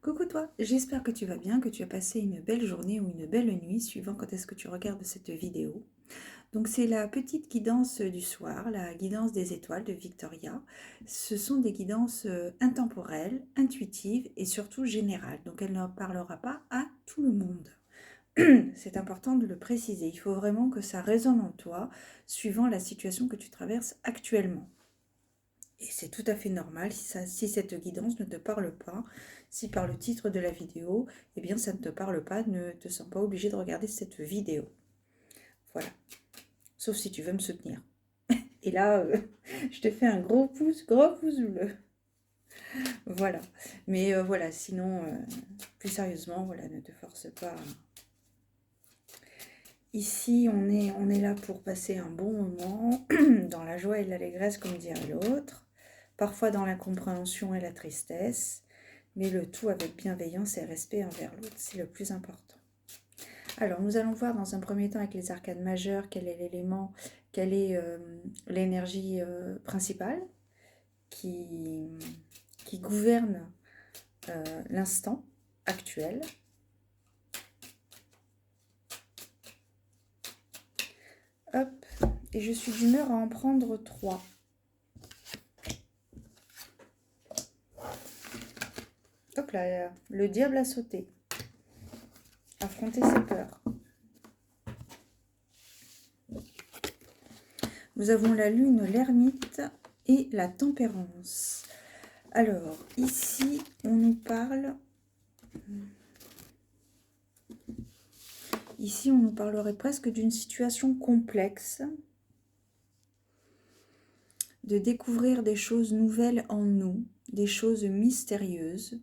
Coucou toi, j'espère que tu vas bien, que tu as passé une belle journée ou une belle nuit, suivant quand est-ce que tu regardes cette vidéo. Donc c'est la petite guidance du soir, la guidance des étoiles de Victoria. Ce sont des guidances intemporelles, intuitives et surtout générales. Donc elle ne parlera pas à tout le monde. C'est important de le préciser. Il faut vraiment que ça résonne en toi, suivant la situation que tu traverses actuellement. Et c'est tout à fait normal si cette guidance ne te parle pas, si par le titre de la vidéo, eh bien ça ne te parle pas, ne te sens pas obligé de regarder cette vidéo. Voilà. Sauf si tu veux me soutenir. Et là, je te fais un gros pouce bleu. Voilà. Mais voilà, sinon, plus sérieusement, voilà, ne te force pas. Ici, on est là pour passer un bon moment, dans la joie et l'allégresse, comme dirait l'autre, parfois dans l'incompréhension et la tristesse, mais le tout avec bienveillance et respect envers l'autre, c'est le plus important. Alors, nous allons voir dans un premier temps avec les arcanes majeures quel est l'élément, quelle est l'énergie principale qui gouverne l'instant actuel. Hop, et je suis d'humeur à en prendre 3. Hop là, le diable a sauté. Affronter ses peurs. Nous avons la lune, l'ermite et la tempérance. Alors, ici, on nous parle... Ici, on nous parlerait presque d'une situation complexe, de découvrir des choses nouvelles en nous, des choses mystérieuses,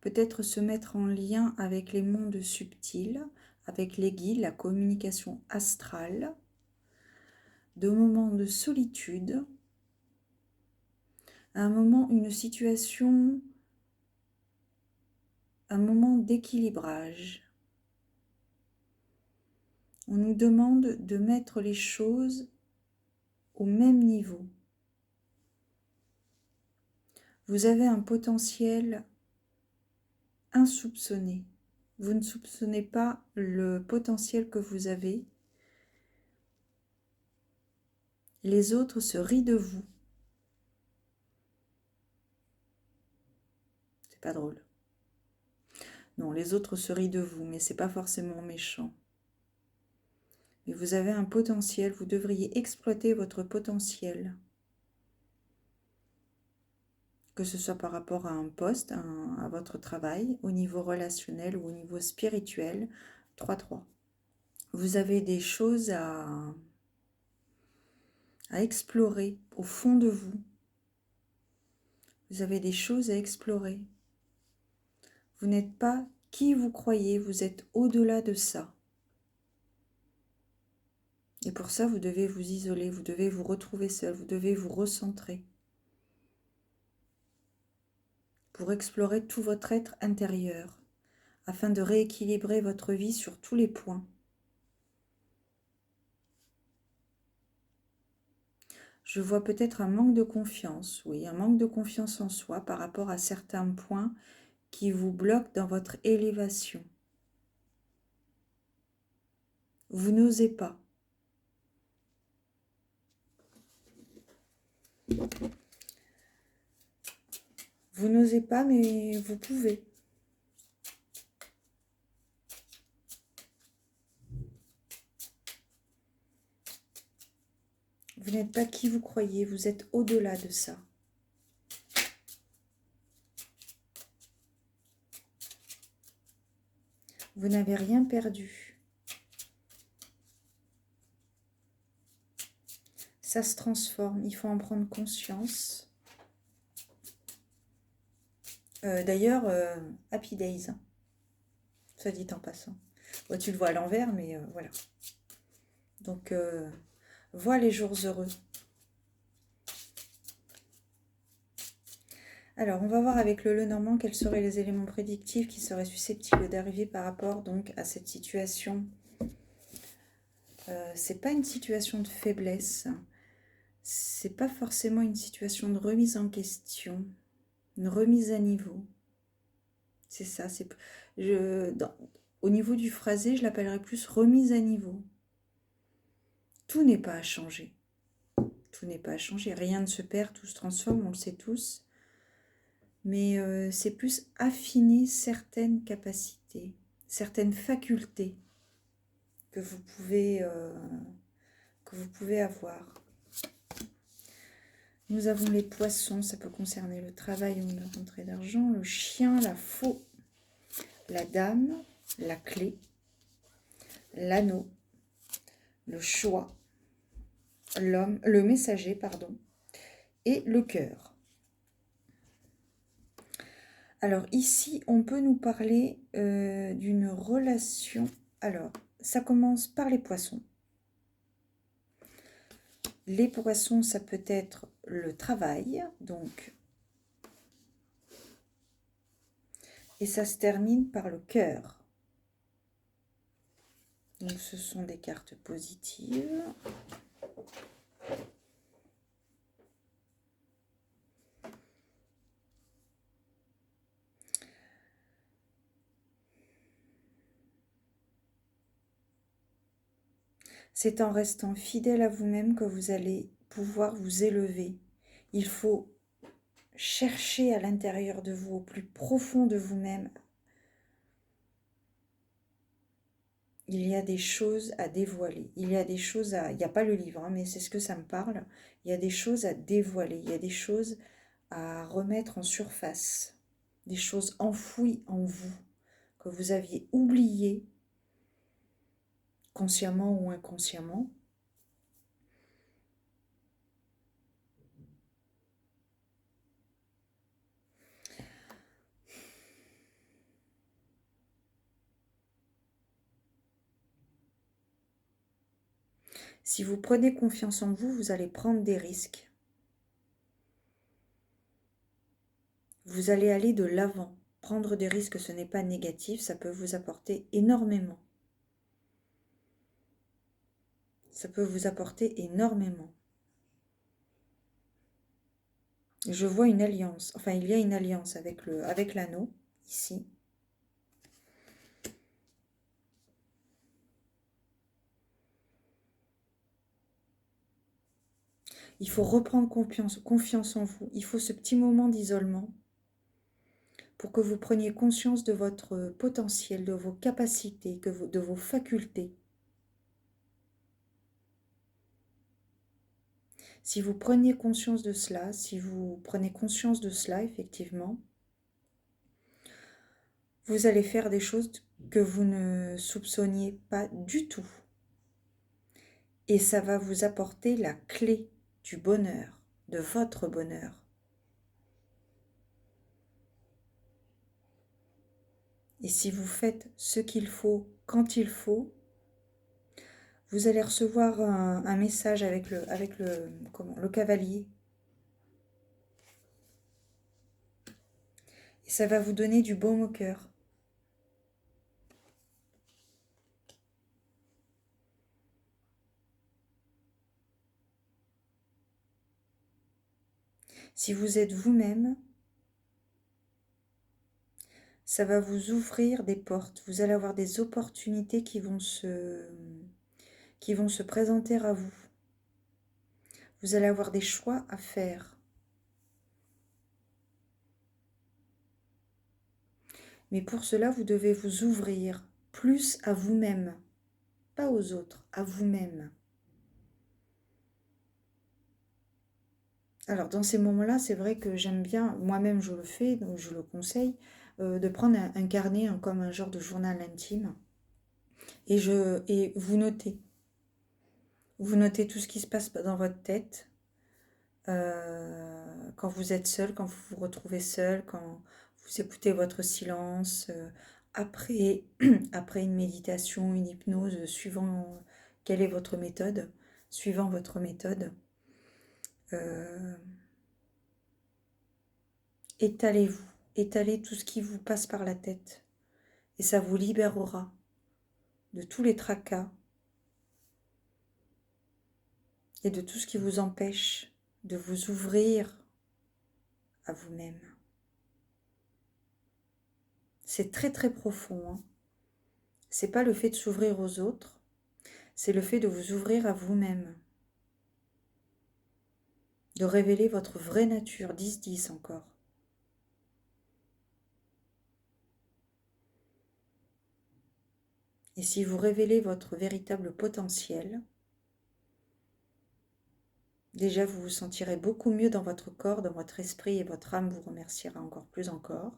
peut-être se mettre en lien avec les mondes subtils, avec les guides, la communication astrale, de moments de solitude, un moment, une situation, un moment d'équilibrage. On nous demande de mettre les choses au même niveau. Vous avez un potentiel insoupçonné. Vous ne soupçonnez pas le potentiel que vous avez. Les autres se rient de vous. C'est pas drôle. Non, les autres se rient de vous, mais c'est pas forcément méchant. Mais vous avez un potentiel, vous devriez exploiter votre potentiel. Que ce soit par rapport à un poste, à votre travail, au niveau relationnel ou au niveau spirituel. 3-3. Vous avez des choses à explorer au fond de vous. Vous avez des choses à explorer. Vous n'êtes pas qui vous croyez, vous êtes au-delà de ça. Et pour ça, vous devez vous isoler, vous devez vous retrouver seul, vous devez vous recentrer pour explorer tout votre être intérieur, afin de rééquilibrer votre vie sur tous les points. Je vois peut-être un manque de confiance, oui, un manque de confiance en soi par rapport à certains points qui vous bloquent dans votre élévation. Vous n'osez pas. Vous n'osez pas, mais vous pouvez. Vous n'êtes pas qui vous croyez, vous êtes au-delà de ça. Vous n'avez rien perdu. Ça se transforme, il faut en prendre conscience. D'ailleurs, Happy Days, soit dit en passant. Bon, tu le vois à l'envers, mais voilà. Donc, vois les jours heureux. Alors, on va voir avec le Lenormand quels seraient les éléments prédictifs qui seraient susceptibles d'arriver par rapport donc à cette situation. C'est pas une situation de faiblesse, c'est pas forcément une situation de remise en question, une remise à niveau. C'est ça. Au niveau du phrasé, je l'appellerais plus remise à niveau. Tout n'est pas à changer. Tout n'est pas à changer. Rien ne se perd, tout se transforme, on le sait tous. Mais c'est plus affiner certaines capacités, certaines facultés que vous pouvez avoir. Nous avons les poissons, ça peut concerner le travail ou la rentrée d'argent, le chien, la faux, la dame, la clé, l'anneau, le choix, l'homme, le messager, pardon, et le cœur. Alors ici, on peut nous parler d'une relation. Alors, ça commence par les poissons. Les poissons, ça peut être le travail, donc. Et ça se termine par le cœur. Donc ce sont des cartes positives. C'est en restant fidèle à vous-même que vous allez pouvoir vous élever. Il faut chercher à l'intérieur de vous, au plus profond de vous-même. Il y a des choses à dévoiler. Il y a des choses à... Il n'y a pas le livre, hein, mais c'est ce que ça me parle. Il y a des choses à dévoiler. Il y a des choses à remettre en surface. Des choses enfouies en vous, que vous aviez oubliées, consciemment ou inconsciemment. Si vous prenez confiance en vous, vous allez prendre des risques. Vous allez aller de l'avant. Prendre des risques, ce n'est pas négatif, ça peut vous apporter énormément. Ça peut vous apporter énormément. Je vois une alliance, enfin il y a une alliance avec l'anneau, ici. Il faut reprendre confiance en vous. Il faut ce petit moment d'isolement pour que vous preniez conscience de votre potentiel, de vos capacités, de vos facultés. Si vous preniez conscience de cela, effectivement, vous allez faire des choses que vous ne soupçonniez pas du tout. Et ça va vous apporter la clé du bonheur, de votre bonheur. Et si vous faites ce qu'il faut, quand il faut, vous allez recevoir un message avec le cavalier. Et ça va vous donner du baume au cœur. Si vous êtes vous-même, ça va vous ouvrir des portes. Vous allez avoir des opportunités qui vont se présenter à vous. Vous allez avoir des choix à faire. Mais pour cela, vous devez vous ouvrir plus à vous-même, pas aux autres, à vous-même. Alors, dans ces moments-là, c'est vrai que j'aime bien, moi-même je le fais, donc je le conseille, de prendre un carnet comme un genre de journal intime et vous notez. Vous notez tout ce qui se passe dans votre tête quand vous êtes seul, quand vous vous retrouvez seul, quand vous écoutez votre silence, après, après une méditation, une hypnose, suivant quelle est votre méthode, suivant votre méthode. Étalez-vous, étalez tout ce qui vous passe par la tête et ça vous libérera de tous les tracas et de tout ce qui vous empêche de vous ouvrir à vous-même. C'est très très profond, hein. C'est pas le fait de s'ouvrir aux autres, c'est le fait de vous ouvrir à vous-même, de révéler votre vraie nature, 10-10 encore. Et si vous révélez votre véritable potentiel, déjà vous vous sentirez beaucoup mieux dans votre corps, dans votre esprit, et votre âme vous remerciera encore plus encore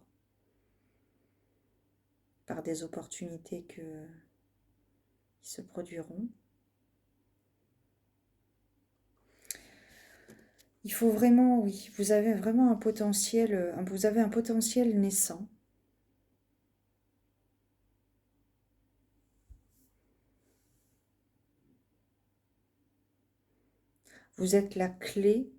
par des opportunités qui se produiront. Il faut vraiment, oui, vous avez vraiment un potentiel, vous avez un potentiel naissant. Vous êtes la clé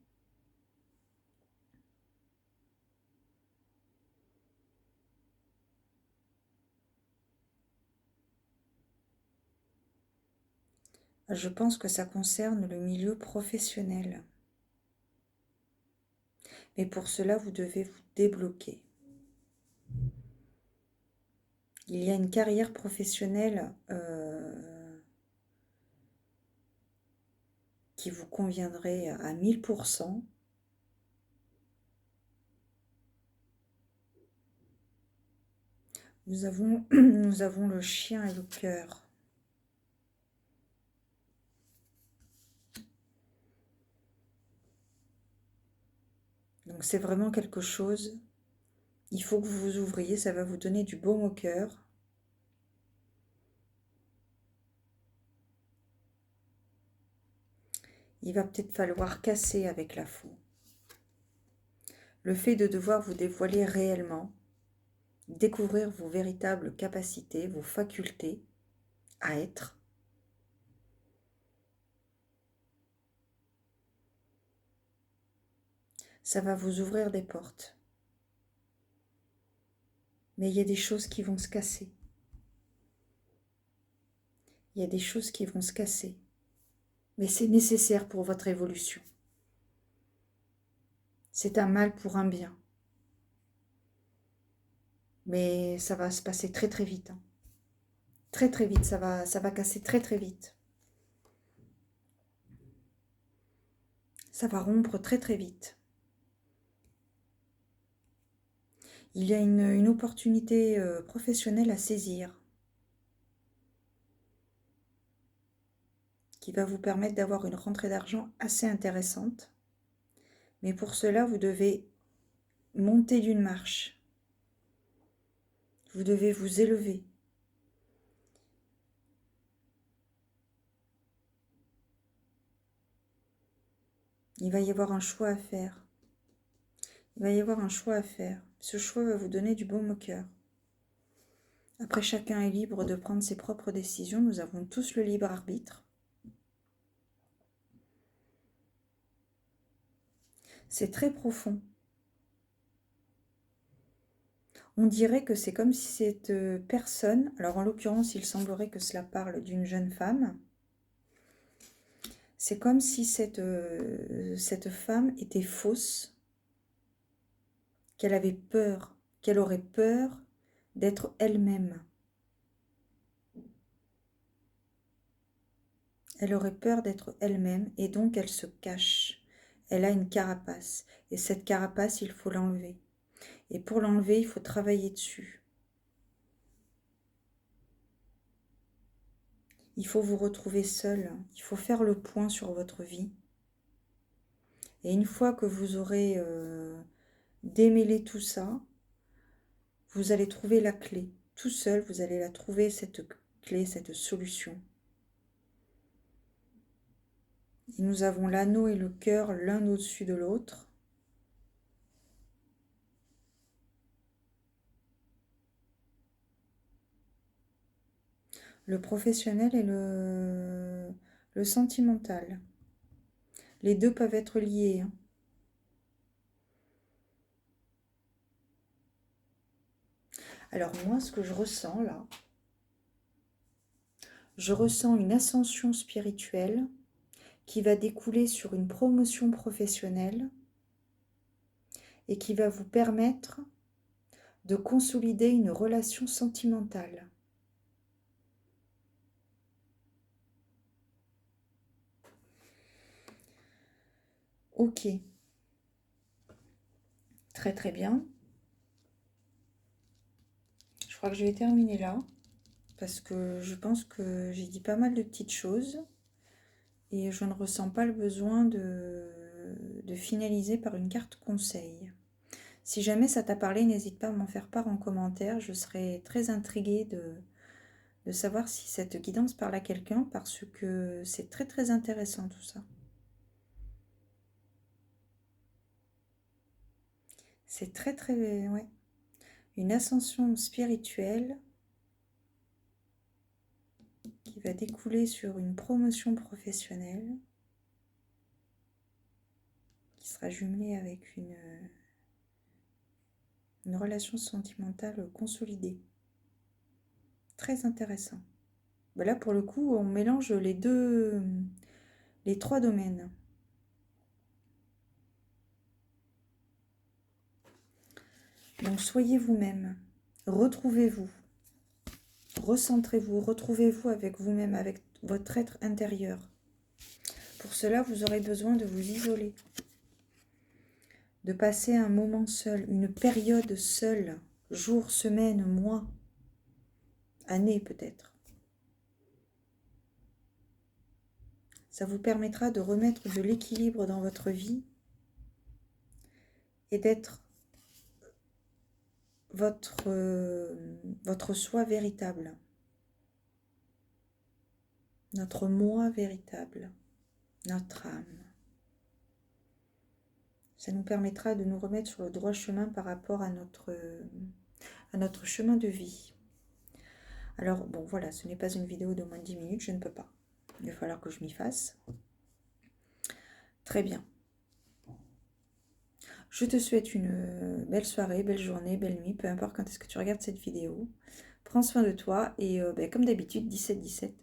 Je pense que ça concerne le milieu professionnel. Mais pour cela, vous devez vous débloquer. Il y a une carrière professionnelle qui vous conviendrait à 1000%. Nous avons le chien et le cœur. Donc c'est vraiment quelque chose, il faut que vous vous ouvriez, ça va vous donner du baume au cœur. Il va peut-être falloir casser avec la faux. Le fait de devoir vous dévoiler réellement, découvrir vos véritables capacités, vos facultés à être. Ça va vous ouvrir des portes. Mais il y a des choses qui vont se casser. Il y a des choses qui vont se casser. Mais c'est nécessaire pour votre évolution. C'est un mal pour un bien. Mais ça va se passer très très vite. Hein. Très très vite, ça va casser très très vite. Ça va rompre très très vite. Il y a une opportunité professionnelle à saisir qui va vous permettre d'avoir une rentrée d'argent assez intéressante. Mais pour cela, vous devez monter d'une marche. Vous devez vous élever. Il va y avoir un choix à faire. Il va y avoir un choix à faire. Ce choix va vous donner du baume au cœur. Après, chacun est libre de prendre ses propres décisions. Nous avons tous le libre arbitre. C'est très profond. On dirait que c'est comme si cette personne, alors en l'occurrence, il semblerait que cela parle d'une jeune femme, c'est comme si cette femme était fausse, qu'elle avait peur, qu'elle aurait peur d'être elle-même. Elle aurait peur d'être elle-même et donc elle se cache. Elle a une carapace et cette carapace, il faut l'enlever. Et pour l'enlever, il faut travailler dessus. Il faut vous retrouver seul. Il faut faire le point sur votre vie. Et une fois que vous aurez démêlé tout ça, vous allez trouver la clé. Tout seul, vous allez la trouver, cette clé, cette solution. Et nous avons l'anneau et le cœur l'un au-dessus de l'autre. Le professionnel et le sentimental. Les deux peuvent être liés. Hein. Alors moi, ce que je ressens là, je ressens une ascension spirituelle qui va découler sur une promotion professionnelle et qui va vous permettre de consolider une relation sentimentale. Ok. Très très bien. Je crois que je vais terminer là, parce que je pense que j'ai dit pas mal de petites choses, et je ne ressens pas le besoin de finaliser par une carte conseil. Si jamais ça t'a parlé, n'hésite pas à m'en faire part en commentaire, je serais très intriguée de savoir si cette guidance parle à quelqu'un, parce que c'est très très intéressant tout ça. C'est très très... ouais. Une ascension spirituelle qui va découler sur une promotion professionnelle qui sera jumelée avec une relation sentimentale consolidée. Très intéressant. Ben là, pour le coup, on mélange les trois domaines. Donc, soyez vous-même, retrouvez-vous, recentrez-vous, retrouvez-vous avec vous-même, avec votre être intérieur. Pour cela, vous aurez besoin de vous isoler, de passer un moment seul, une période seule, jours, semaines, mois, années peut-être. Ça vous permettra de remettre de l'équilibre dans votre vie et d'être votre soi véritable, notre moi véritable, notre âme. Ça nous permettra de nous remettre sur le droit chemin par rapport à notre chemin de vie. Alors, bon, voilà, ce n'est pas une vidéo de moins de 10 minutes, je ne peux pas. Il va falloir que je m'y fasse. Très bien. Je te souhaite une belle soirée, belle journée, belle nuit, peu importe quand est-ce que tu regardes cette vidéo. Prends soin de toi et comme d'habitude, 17-17,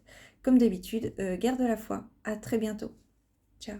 comme d'habitude, garde la foi. À très bientôt. Ciao.